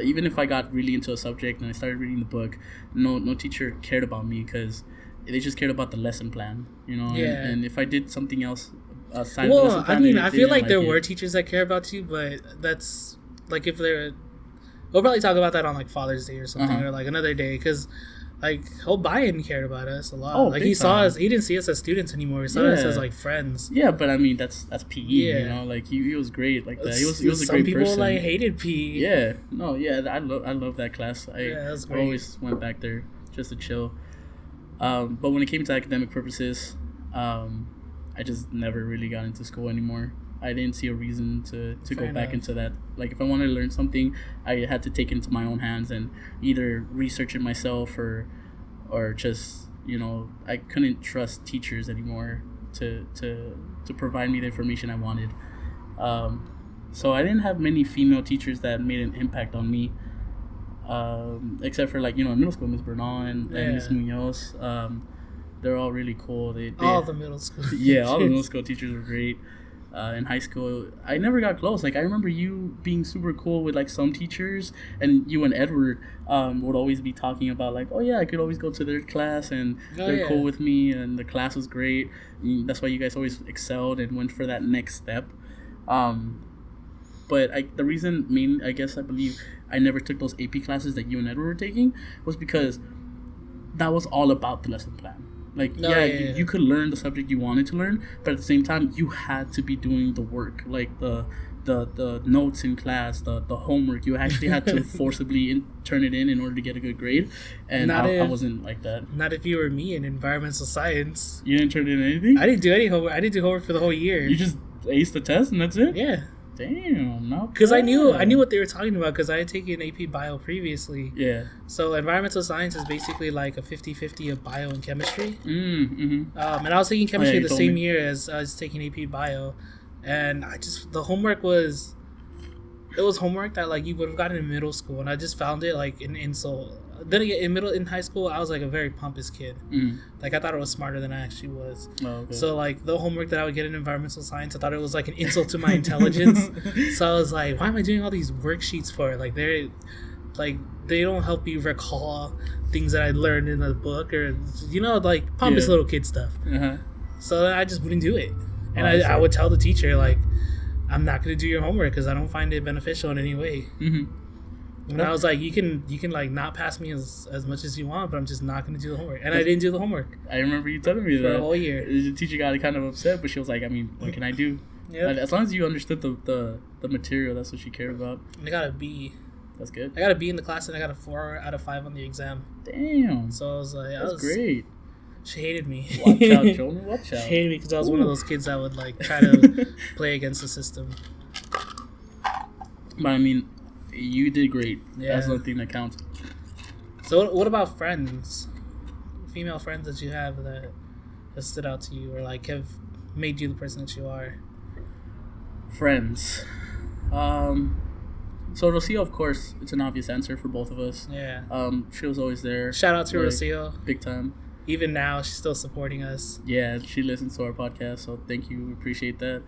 Speaker 2: even if I got really into a subject and I started reading the book, no teacher cared about me, because they just cared about the lesson plan, you know?
Speaker 1: Yeah.
Speaker 2: And if I did something else outside of the lesson plan,
Speaker 1: I mean, I feel like there were teachers that care about you, but that's, like, if they're... We'll probably talk about that on, like, Father's Day or something, or, like, another day, because... Like, O'Brien cared about us a lot.
Speaker 2: Oh,
Speaker 1: like, he saw us. He didn't see us as students anymore. He saw us as, like, friends.
Speaker 2: Yeah, but I mean, that's PE. You know, like, he was great like that. He was a great person.
Speaker 1: Some people like hated PE.
Speaker 2: Yeah, no, yeah, I love that class. I
Speaker 1: great.
Speaker 2: always went back there just to chill. But when it came to academic purposes, I just never really got into school anymore. I didn't see a reason to go back into that. Like, if I wanted to learn something, I had to take it into my own hands and either research it myself or just, you know, I couldn't trust teachers anymore to provide me the information I wanted. So I didn't have many female teachers that made an impact on me, except for, like, you know, in middle school, Miss Bernal and Miss Munoz. They're all really cool.
Speaker 1: All the middle school teachers.
Speaker 2: Yeah, all the middle school teachers were great. In high school, I never got close. Like, I remember you being super cool with, like, some teachers, and you and Edward would always be talking about, like, oh yeah, I could always go to their class, and they're cool with me, and the class was great. That's why you guys always excelled and went for that next step. But the reason, I believe I never took those AP classes that you and Edward were taking was because that was all about the lesson plan. Like, you could learn the subject you wanted to learn, but at the same time, you had to be doing the work, like the notes in class, the homework. You actually had to forcibly turn it in order to get a good grade, and I wasn't like that.
Speaker 1: Not if you were me in environmental science.
Speaker 2: You didn't turn in anything?
Speaker 1: I didn't do any homework. I didn't do homework for the whole year.
Speaker 2: You just aced the test and that's it?
Speaker 1: Yeah.
Speaker 2: Damn, not
Speaker 1: because I knew what they were talking about, because I had taken AP Bio previously.
Speaker 2: Yeah.
Speaker 1: So environmental science is basically like a 50-50 of bio and chemistry.
Speaker 2: Mm-hmm.
Speaker 1: And I was taking chemistry the same year as I was taking AP Bio, and the homework was homework that, like, you would have gotten in middle school, and I just found it like an insult. Then again, in high school, I was like a very pompous kid. Like, I thought I was smarter than I actually was. Oh, okay. So, like, the homework that I would get in environmental science, I thought it was like an insult to my intelligence. So I was like, why am I doing all these worksheets for? Like, they don't help you recall things that I learned in the book, or, you know, like, pompous little kid stuff. So I just wouldn't do it, and I would tell the teacher, like, I'm not going to do your homework because I don't find it beneficial in any way. And I was like, you can like not pass me as much as you want, but I'm just not going to do the homework. And I didn't do the homework.
Speaker 2: I remember you telling me that.
Speaker 1: For a whole year.
Speaker 2: The teacher got kind of upset, but she was like, I mean, what can I do? Yep. As long as you understood the material, that's what she cared about.
Speaker 1: And I got a B.
Speaker 2: That's good.
Speaker 1: I got a B in the class, and I got a 4 out of 5 on the exam.
Speaker 2: Damn.
Speaker 1: So I was like...
Speaker 2: That's great.
Speaker 1: She hated me.
Speaker 2: Watch out, Jonah. Watch out.
Speaker 1: She hated me because I was one of those kids that would like try to play against the system.
Speaker 2: But I mean, you did great.
Speaker 1: Yeah.
Speaker 2: That's the thing that counts.
Speaker 1: So what about friends? Female friends that you have that have stood out to you or like have made you the person that you are?
Speaker 2: Friends. So Rocio, of course, it's an obvious answer for both of us.
Speaker 1: Yeah.
Speaker 2: She was always there.
Speaker 1: Shout out to
Speaker 2: like,
Speaker 1: Rocio.
Speaker 2: Big time.
Speaker 1: Even now, she's still supporting us.
Speaker 2: Yeah, she listens to our podcast, so thank you. We appreciate that.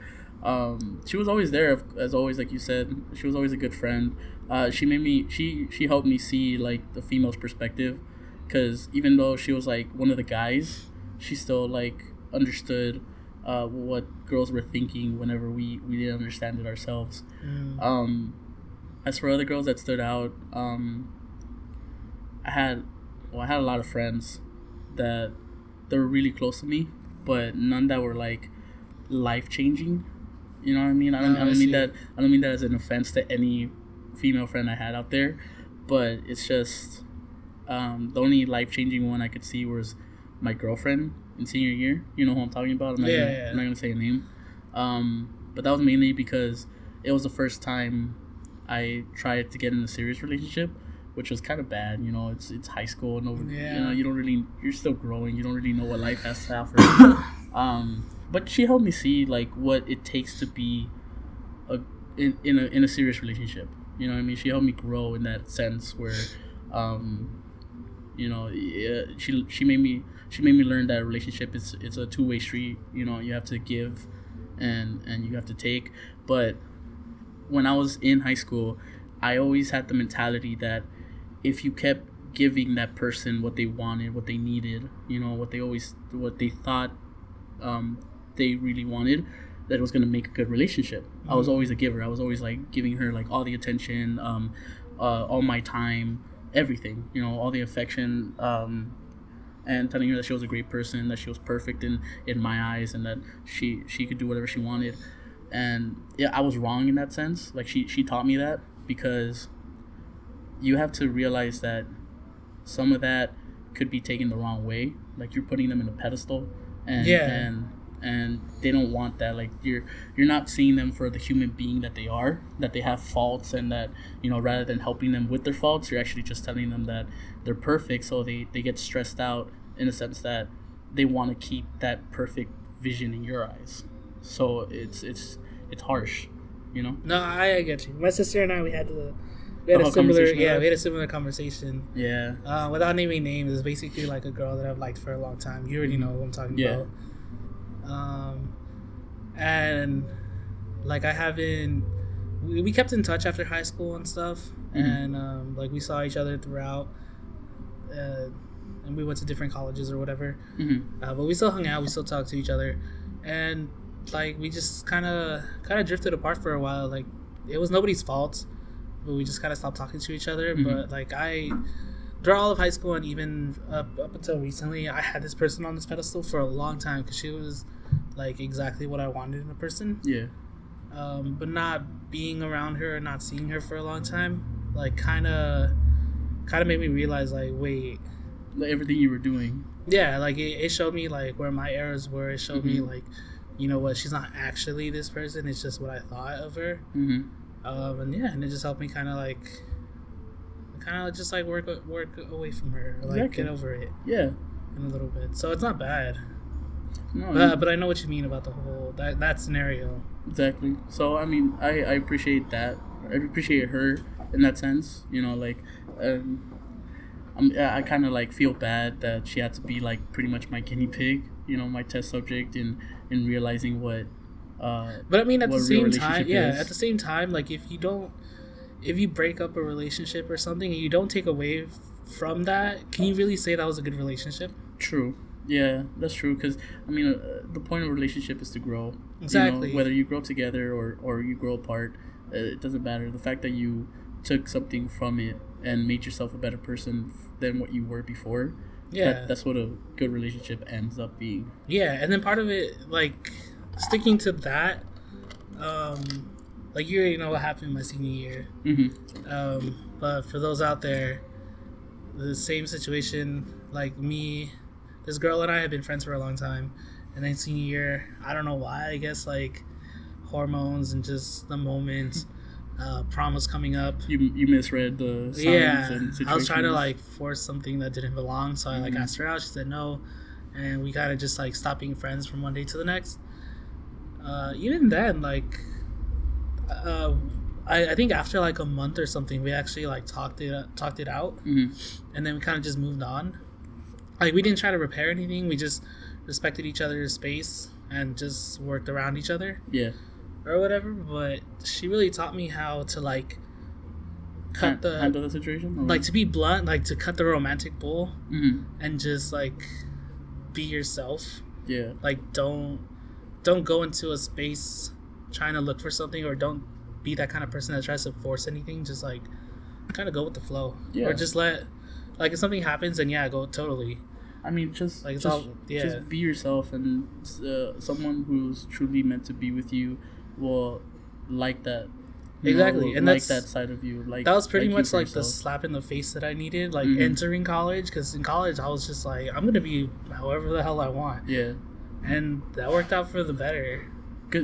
Speaker 2: She was always there, as always, like you said. She was always a good friend. She helped me see like the female's perspective, because even though she was like one of the guys, she still like understood what girls were thinking whenever we didn't understand it ourselves. As for other girls that stood out, I had a lot of friends that were really close to me, but none that were like life changing. You know what I mean? I don't mean that as an offense to any female friend I had out there, but it's just the only life changing one I could see was my girlfriend in senior year. You know who I'm talking about? I'm not gonna say a name. But that was mainly because it was the first time I tried to get in a serious relationship, which was kind of bad. You know, it's high school. You're still growing. You don't really know what life has to offer. But she helped me see like what it takes to be in a serious relationship. You know what I mean? She helped me grow in that sense where, she made me learn that a relationship it's a two-way street. You know, you have to give, and you have to take. But when I was in high school, I always had the mentality that if you kept giving that person what they wanted, what they needed, you know, what they thought they really wanted, that it was going to make a good relationship. I was always a giver. I was always like giving her like all the attention, all my time, everything, you know, all the affection, and telling her that she was a great person, that she was perfect in my eyes, and that she could do whatever she wanted. And yeah, I was wrong in that sense. Like she taught me that, because you have to realize that some of that could be taken the wrong way. Like you're putting them in a pedestal, and they don't want that. Like you're not seeing them for the human being that they are, that they have faults, and that, you know, rather than helping them with their faults, you're actually just telling them that they're perfect, so they get stressed out in a sense that they want to keep that perfect vision in your eyes. So it's harsh, you know.
Speaker 1: No, I get you. My sister and I, we had a similar conversation.
Speaker 2: Yeah.
Speaker 1: Without naming names, it's basically like a girl that I've liked for a long time. You already know who I'm talking about. And like we kept in touch after high school and stuff, and like we saw each other throughout, and we went to different colleges or whatever. But we still hung out, we still talked to each other, and like we just kind of drifted apart for a while. Like it was nobody's fault, but we just kind of stopped talking to each other. But like throughout all of high school and even up until recently, I had this person on this pedestal for a long time, because she was like exactly what I wanted in a person.
Speaker 2: Yeah.
Speaker 1: But not being around her and not seeing her for a long time, like kind of made me realize, like, wait,
Speaker 2: like everything you were doing.
Speaker 1: Yeah, like it showed me like where my errors were. It showed me like, you know what, she's not actually this person. It's just what I thought of her. And it just helped me kind of just like work away from her, or, like get over it.
Speaker 2: Yeah.
Speaker 1: In a little bit. So it's not bad.
Speaker 2: No,
Speaker 1: but I know what you mean about the whole that scenario.
Speaker 2: Exactly. So I mean, I appreciate that. I appreciate her in that sense. You know, like, I kind of like feel bad that she had to be like pretty much my guinea pig. You know, my test subject in realizing what.
Speaker 1: But I mean, at the same time, like if you break up a relationship or something and you don't take away from that, can you really say that was a good relationship?
Speaker 2: True. Yeah, that's true. Because I mean, the point of a relationship is to grow.
Speaker 1: Exactly.
Speaker 2: You know, whether you grow together or you grow apart, it doesn't matter. The fact that you took something from it and made yourself a better person than what you were before. Yeah, that's what a good relationship ends up being.
Speaker 1: Yeah, and then part of it, like sticking to that, like you already know what happened in my senior year. But for those out there, the same situation, like me, this girl and I had been friends for a long time, and then senior year, I don't know why. I guess like hormones and just the moment. Prom was coming up.
Speaker 2: You misread the signs and situations.
Speaker 1: I was trying to like force something that didn't belong, so I like asked her out. She said no, and we kind of just like stopped being friends from one day to the next. Even then, like, I think after like a month or something, we actually like talked it out, and then we kind of just moved on. Like we didn't try to repair anything. We just respected each other's space and just worked around each other.
Speaker 2: Yeah.
Speaker 1: Or whatever, but she really taught me how to like
Speaker 2: handle the situation, or?
Speaker 1: Like to be blunt, like to cut the romantic bull, and just like be yourself.
Speaker 2: Yeah.
Speaker 1: Like don't go into a space trying to look for something, or don't be that kind of person that tries to force anything. Just like kind of go with the flow, or just let, like, if something happens, then go totally.
Speaker 2: I mean, just
Speaker 1: like
Speaker 2: just be yourself, and someone who's truly meant to be with you will like that.
Speaker 1: Exactly, and
Speaker 2: like that side of you. Like
Speaker 1: that was pretty much like
Speaker 2: yourself.
Speaker 1: the slap in the face that I needed, like entering college. Because in college, I was just like, I'm gonna be however the hell I want.
Speaker 2: Yeah,
Speaker 1: and that worked out for the better.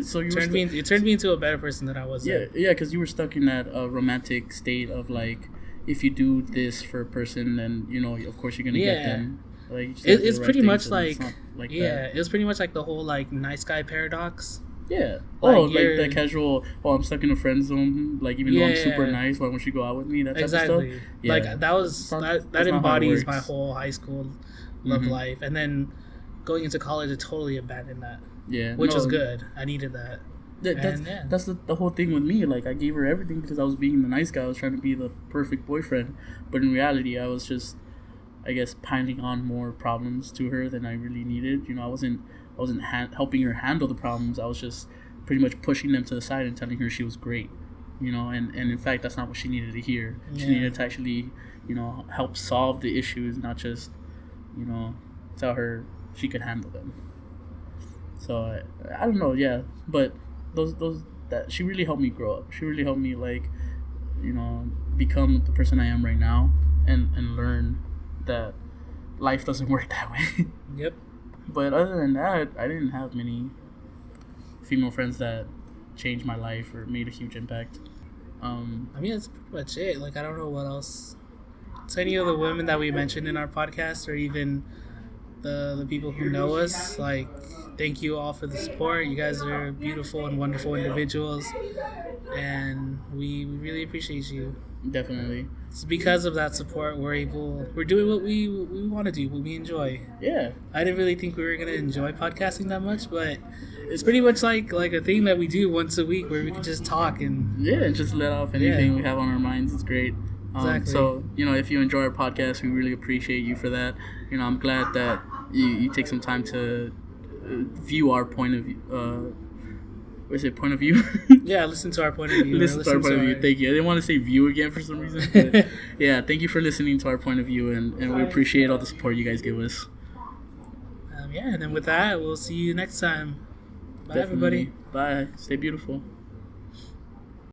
Speaker 2: So
Speaker 1: it turned me into a better person than I was.
Speaker 2: Yeah, because you were stuck in that romantic state of like, if you do this for a person, then of course you're gonna get them. Like
Speaker 1: it's pretty much like it was pretty much like the whole like nice guy paradox.
Speaker 2: Yeah. Like the casual. Oh, I'm stuck in a friend zone. Like even though I'm super nice, why won't you go out with me? That type of stuff. Yeah. Like that embodies my whole high school love life, and then going into college, I totally abandoned that. Yeah. Which was good. I needed that. That's the whole thing with me. Like I gave her everything because I was being the nice guy. I was trying to be the perfect boyfriend, but in reality, I was just, I guess, piling on more problems to her than I really needed. I wasn't helping her handle the problems. I was just pretty much pushing them to the side and telling her she was great, and in fact that's not what she needed to hear. She needed to actually, help solve the issues, not just, tell her she could handle them. So I don't know, but those that she really helped me grow up. She really helped me like, become the person I am right now, and learn that life doesn't work that way.
Speaker 1: Yep.
Speaker 2: But other than that, I didn't have many female friends that changed my life or made a huge impact.
Speaker 1: I mean, that's pretty much it. Like, I don't know what else. To any of the women that we mentioned in our podcast, or even the people who know us, like, thank you all for the support. You guys are beautiful and wonderful individuals, and we really appreciate you.
Speaker 2: Definitely.
Speaker 1: It's because of that support we're doing what we want to do, what we enjoy.
Speaker 2: Yeah.
Speaker 1: I didn't really think we were gonna enjoy podcasting that much, but it's pretty much like a thing that we do once a week where we can just talk and
Speaker 2: just let off anything we have on our minds. It's great.
Speaker 1: Exactly.
Speaker 2: So if you enjoy our podcast, we really appreciate you for that. I'm glad that you take some time to view our point of view. Point of view?
Speaker 1: Listen to our point of view.
Speaker 2: Listen to our point of view. Thank you. I didn't want to say view again for some reason. But thank you for listening to our point of view, and we appreciate all the support you guys give us.
Speaker 1: And then with that, we'll see you next time. Bye,
Speaker 2: Definitely.
Speaker 1: everybody.
Speaker 2: Bye. Stay beautiful.